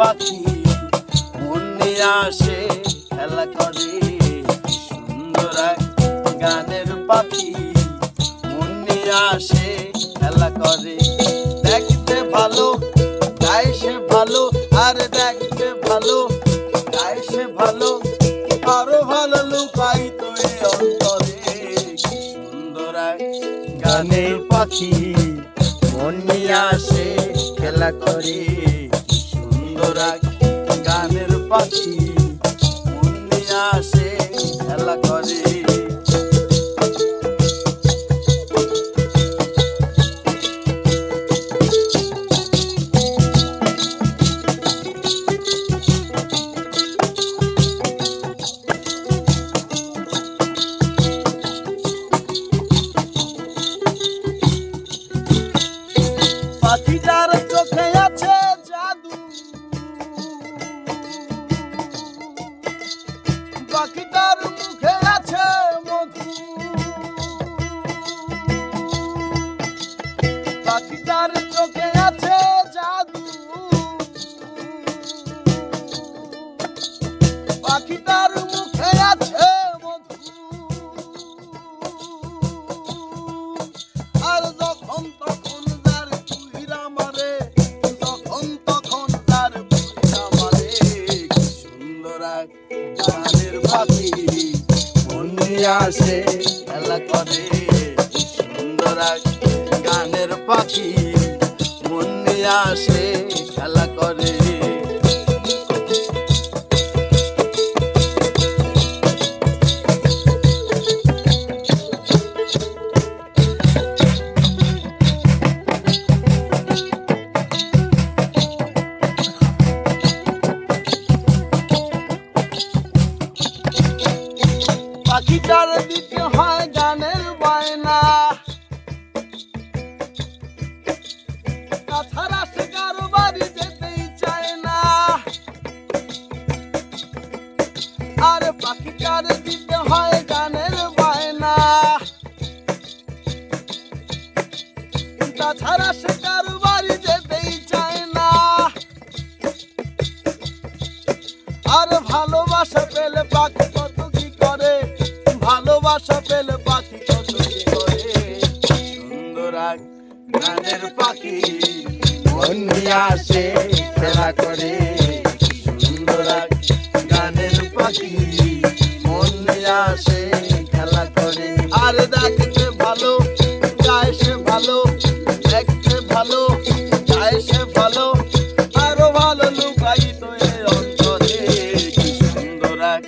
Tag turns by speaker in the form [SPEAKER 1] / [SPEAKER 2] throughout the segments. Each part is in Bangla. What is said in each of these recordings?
[SPEAKER 1] পাখি মন নিয়ে আসে খেলা করে। সুন্দর এক গানের পাখি মন নিয়ে আসে খেলা করে। দেখতে ভালো গায়ে সে ভালো, আর দেখতে ভালো গায়ে সে ভালো, আরো ভালো লুকায়িত এ অন্তরে। সুন্দর এক গানের পাখি মন নিয়ে আসে খেলা করে। সুন্দর এক গানের পাখি মন নিয়ে আসে খেলা করে। পাখিটার চোখে আছে জাদু, পাখিটার মুখে আছে মধু, পাখিটার চোখে আছে জাদু, পাখিটার মুখে আছে মধু। আর যখন তখন তার কুইরা মারে, তখন তখন তার কুইরা মারে। সুন্দর এক গানের পাখি মন নিয়ে আসে খেলা করে। সুন্দর এক গানের পাখি মন নিয়ে আসে খেলা করে। পাখিটার দিতে হয় গানের বায়না, তাছাড়া সে কারো বাড়ি যেতেই চায় না। আর পাখিটার দিতে হয় গানের বায়না, তাছাড়া সে কারো বাড়ি যেতেই চায় না। আর ভালোবাসা পেলে পাখি কত কি করে, ভালোবাসা পেলে পাখি কত কি করে। সুন্দর এক গানের পাখি মন নিয়ে আসে খেলা করে। সুন্দর এক গানের পাখি মন নিয়ে আসে খেলা করে। আর দেখতে ভালো গায়ে সে ভালো, দেখতে ভালো গায়ে সে ভালো, আরো ভালো লুকায়িত এ অন্তরে। সুন্দর এক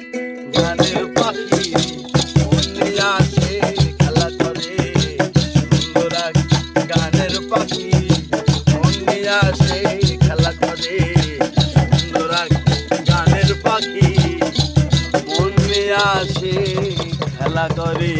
[SPEAKER 1] গানের পাখি মন নিয়ে আসে খেলা করে। সুন্দর এক গানের পাখি মন নিয়ে আসে খেলা করে। সুন্দর এক গানের পাখি মন নিয়ে আসে খেলা করে।